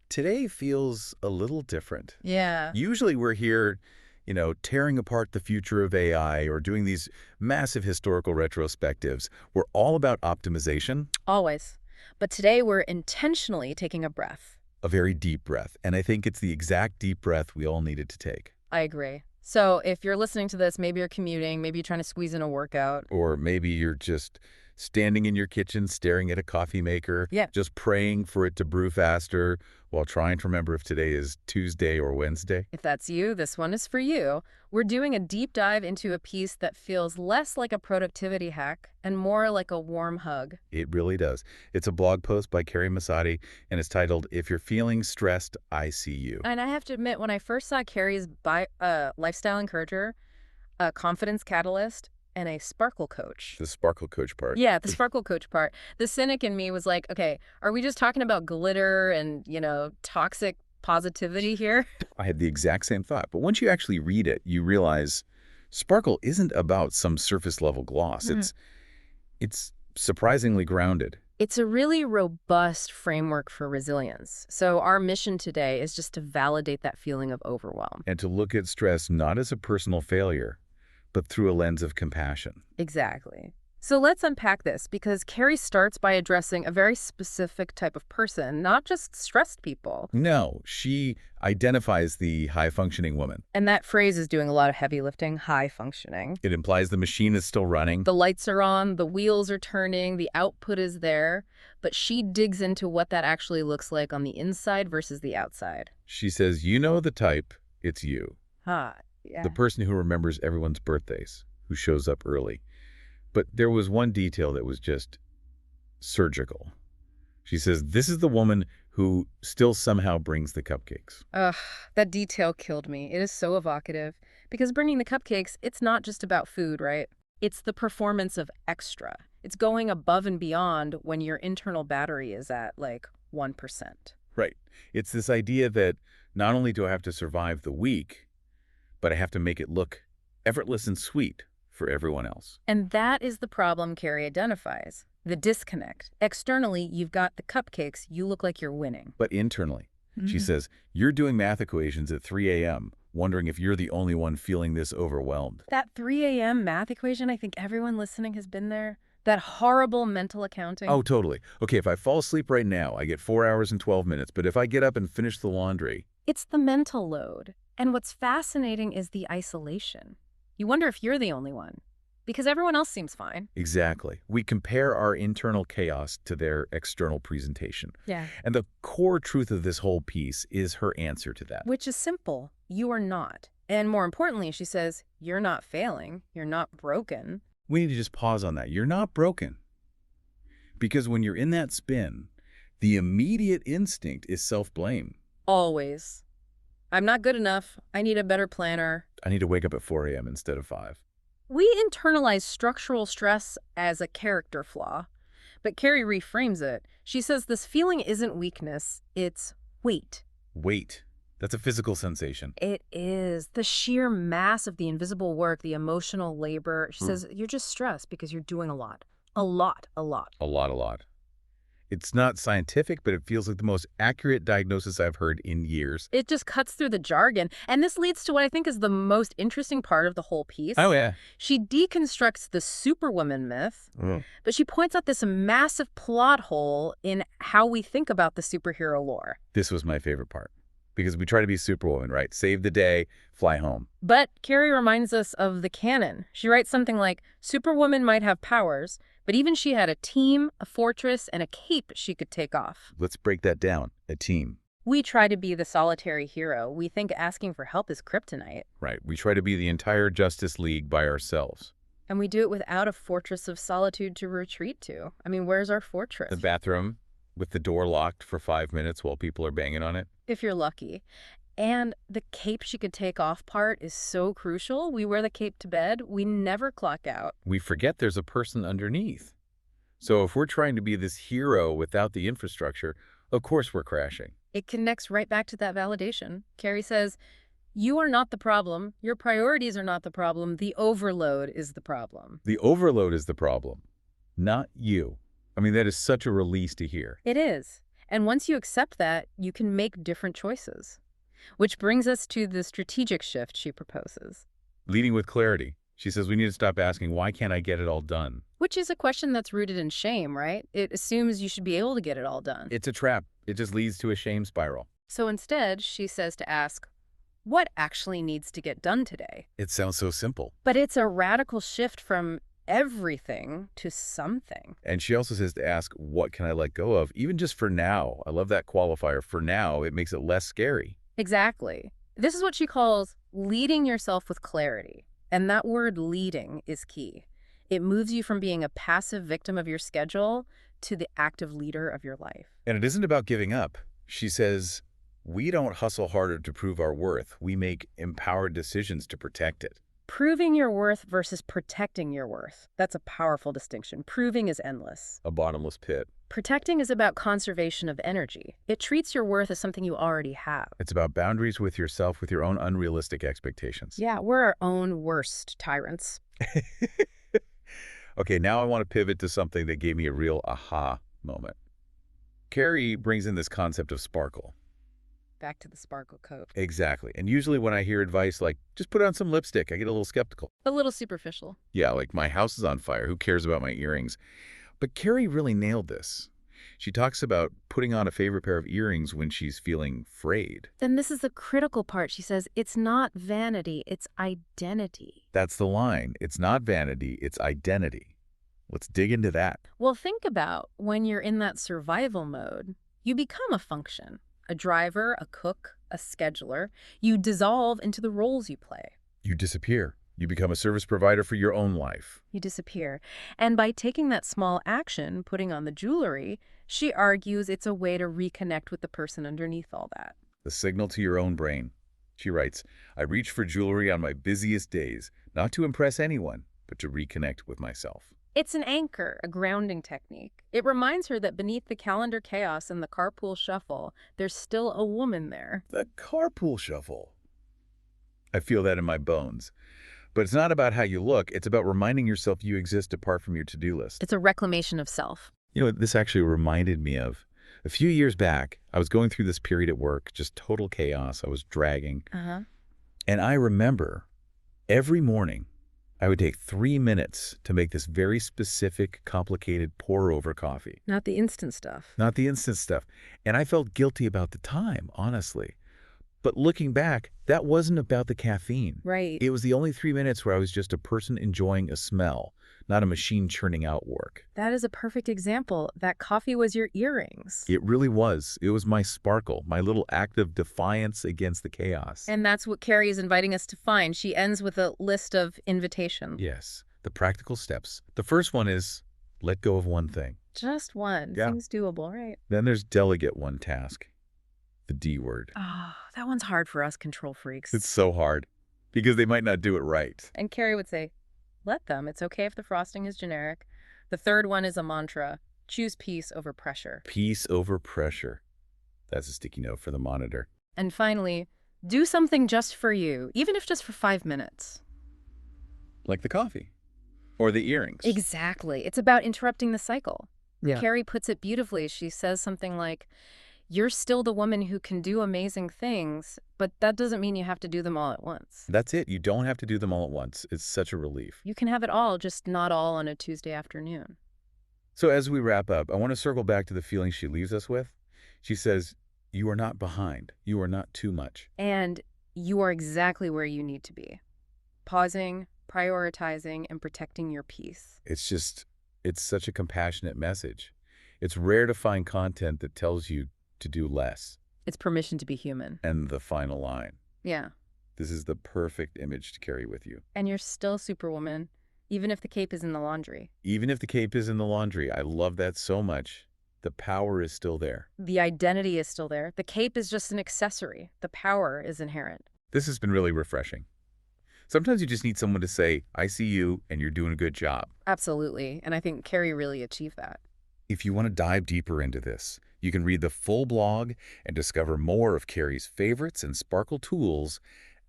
Today feels a little different. Yeah, Usually we're here, tearing apart the future of AI or doing these massive historical retrospectives. We're all about optimization, always. But today we're intentionally taking a breath. a very deep breath. And I think it's the exact deep breath we all needed to take. I agree. So if you're listening to this, maybe you're commuting, maybe you're trying to squeeze in a workout. Or maybe you're just standing in your kitchen staring at a coffee maker, Yeah, just praying for it to brew faster while trying to remember if today is Tuesday or Wednesday. if that's you, this one is for you. We're doing a deep dive into a piece that feels less like a productivity hack and more like a warm hug. It really does. It's a blog post by Carrie Masati, and it's titled, If You're Feeling Stressed, I See You. And I have to admit, when I first saw Carrie's lifestyle encourager, a confidence catalyst, and a sparkle coach. The Sparkle Coach part. Yeah, the sparkle coach part. The cynic in me was like, okay, are we just talking about glitter and, toxic positivity here? I had the exact same thought, but once you actually read it, you realize Sparkle isn't about some surface-level gloss. It's surprisingly grounded. It's a really robust framework for resilience. So our mission today is just to validate that feeling of overwhelm. And to look at stress not as a personal failure, but through a lens of compassion. Exactly. So let's unpack this because Carrie starts by addressing a very specific type of person, not just stressed people. No, she identifies the high-functioning woman. And that phrase is doing a lot of heavy lifting, high functioning. It implies the machine is still running. The lights are on, the wheels are turning, the output is there, but she digs into what that actually looks like on the inside versus the outside. She says, you know the type, it's you. Yeah. The person who remembers everyone's birthdays, who shows up early. But there was one detail that was just surgical. She says, this is the woman who still somehow brings the cupcakes. Ugh, that detail killed me. It is so evocative. Because bringing the cupcakes, it's not just about food, right? It's the performance of extra. It's going above and beyond when your internal battery is at, 1%. Right. It's this idea that not only do I have to survive the week, but I have to make it look effortless and sweet for everyone else. And that is the problem Carrie identifies, the disconnect. Externally, you've got the cupcakes, you look like you're winning. But internally, she says, you're doing math equations at 3 a.m., wondering if you're the only one feeling this overwhelmed. That 3 a.m. math equation, I think everyone listening has been there. That horrible mental accounting. Oh, totally. Okay, if I fall asleep right now, I get 4 hours and 12 minutes. But if I get up and finish the laundry... It's the mental load. And what's fascinating is the isolation. You wonder if you're the only one. Because everyone else seems fine. Exactly. We compare our internal chaos to their external presentation. Yeah. And the core truth of this whole piece is her answer to that. Which is simple. You are not. And more importantly, she says, you're not failing. You're not broken. We need to just pause on that. You're not broken. Because when you're in that spin, the immediate instinct is self-blame. Always. I'm not good enough. I need a better planner. I need to wake up at 4 a.m. instead of 5. We internalize structural stress as a character flaw. But Carrie reframes it. She says this feeling isn't weakness, it's weight. Weight. That's a physical sensation. It is. The sheer mass of the invisible work, the emotional labor. She says you're just stressed because you're doing a lot. A lot. A lot. It's not scientific, but it feels like the most accurate diagnosis I've heard in years. It just cuts through the jargon. And this leads to what I think is the most interesting part of the whole piece. Oh, yeah. She deconstructs the Superwoman myth, but she points out this massive plot hole in how we think about the superhero lore. This was my favorite part. Because we try to be Superwoman, right? Save the day, fly home. But Carrie reminds us of the canon. She writes something like, Superwoman might have powers, but even she had a team, a fortress, and a cape she could take off. Let's break that down. A team. We try to be the solitary hero. We think asking for help is kryptonite. Right. We try to be the entire Justice League by ourselves. And we do it without a fortress of solitude to retreat to. I mean, where's our fortress? The bathroom with the door locked for 5 minutes while people are banging on it. If you're lucky. And the cape she could take off part is so crucial. We wear the cape to bed. We never clock out. We forget there's a person underneath. So if we're trying to be this hero without the infrastructure, of course we're crashing. It connects right back to that validation. Carrie says, you are not the problem. Your priorities are not the problem. The overload is the problem. The overload is the problem, not you. I mean, that is such a release to hear. It is. And once you accept that, you can make different choices. Which brings us to the strategic shift she proposes. Leading with clarity. She says we need to stop asking, why can't I get it all done? Which is a question that's rooted in shame, right? It assumes you should be able to get it all done. It's a trap. It just leads to a shame spiral. So instead, she says to ask, what actually needs to get done today? It sounds so simple. But it's a radical shift from everything to something. And she also says to ask, what can I let go of, even just for now? I love that qualifier, for now. It makes it less scary. Exactly. This is what she calls leading yourself with clarity. And that word leading is key. It moves you from being a passive victim of your schedule to the active leader of your life. And it isn't about giving up. She says, we don't hustle harder to prove our worth. We make empowered decisions to protect it. Proving your worth versus protecting your worth. That's a powerful distinction. Proving is endless. A bottomless pit. Protecting is about conservation of energy. It treats your worth as something you already have. It's about boundaries with yourself, with your own unrealistic expectations. Yeah, we're our own worst tyrants. Okay, now I want to pivot to something that gave me a real aha moment. Carrie brings in this concept of sparkle. Back to the sparkle coat. Exactly. And usually when I hear advice like, just put on some lipstick, I get a little skeptical. A little superficial. Yeah, like my house is on fire. Who cares about my earrings? But Carrie really nailed this. She talks about putting on a favorite pair of earrings when she's feeling frayed. Then this is the critical part. She says, it's not vanity, it's identity. That's the line. It's not vanity, it's identity. Let's dig into that. Well, think about when you're in that survival mode, you become a function. A driver, a cook, a scheduler. You dissolve into the roles you play. You disappear. You become a service provider for your own life. You disappear. And by taking that small action, putting on the jewelry, she argues it's a way to reconnect with the person underneath all that. The signal to your own brain. She writes, I reach for jewelry on my busiest days, not to impress anyone, but to reconnect with myself. It's an anchor, a grounding technique. It reminds her that beneath the calendar chaos and the carpool shuffle, there's still a woman there. The carpool shuffle. I feel that in my bones. But it's not about how you look. It's about reminding yourself you exist apart from your to-do list. It's a reclamation of self. You know, this actually reminded me of a few years back. I was going through this period at work, just total chaos. I was dragging. And I remember every morning, I would take 3 minutes to make this very specific, complicated pour-over coffee. Not the instant stuff. Not the instant stuff. And I felt guilty about the time, honestly. But looking back, that wasn't about the caffeine. Right. It was the only 3 minutes where I was just a person enjoying a smell, not a machine churning out work. That is a perfect example. That coffee was your earrings. It really was. It was my sparkle, my little act of defiance against the chaos. And that's what Carrie is inviting us to find. She ends with a list of invitations. Yes, the practical steps. The first one is let go of one thing. Just one. Yeah. Seems doable, right? Then there's delegate one task. The D word. Oh, that one's hard for us control freaks. It's so hard because they might not do it right. And Carrie would say, let them. It's okay if the frosting is generic. The third one is a mantra. Choose peace over pressure. Peace over pressure. That's a sticky note for the monitor. And finally, do something just for you, even if just for 5 minutes. Like the coffee or the earrings. Exactly. It's about interrupting the cycle. Yeah. Carrie puts it beautifully. She says something like, you're still the woman who can do amazing things, but that doesn't mean you have to do them all at once. That's it. You don't have to do them all at once. It's such a relief. You can have it all, just not all on a Tuesday afternoon. So as we wrap up, I want to circle back to the feeling she leaves us with. She says, you are not behind. You are not too much. And you are exactly where you need to be. Pausing, prioritizing, and protecting your peace. It's such a compassionate message. It's rare to find content that tells you to do less. It's permission to be human. And the final line. Yeah. This is the perfect image to carry with you. And you're still Superwoman, even if the cape is in the laundry. Even if the cape is in the laundry. I love that so much. The power is still there. The identity is still there. The cape is just an accessory. The power is inherent. This has been really refreshing. Sometimes you just need someone to say, I see you and you're doing a good job. Absolutely. And I think Carrie really achieved that. If you want to dive deeper into this, you can read the full blog and discover more of Carrie's favorites and sparkle tools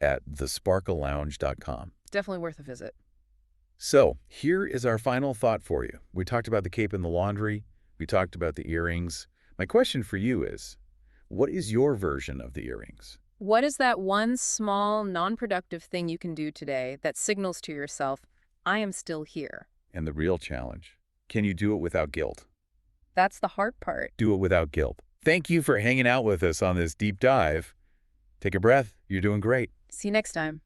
at thesparklelounge.com. Definitely worth a visit. So here is our final thought for you. We talked about the cape in the laundry. We talked about the earrings. My question for you is, what is your version of the earrings? What is that one small, non-productive thing you can do today that signals to yourself, I am still here? And the real challenge, can you do it without guilt? That's the hard part. Do it without guilt. Thank you for hanging out with us on this deep dive. Take a breath. You're doing great. See you next time.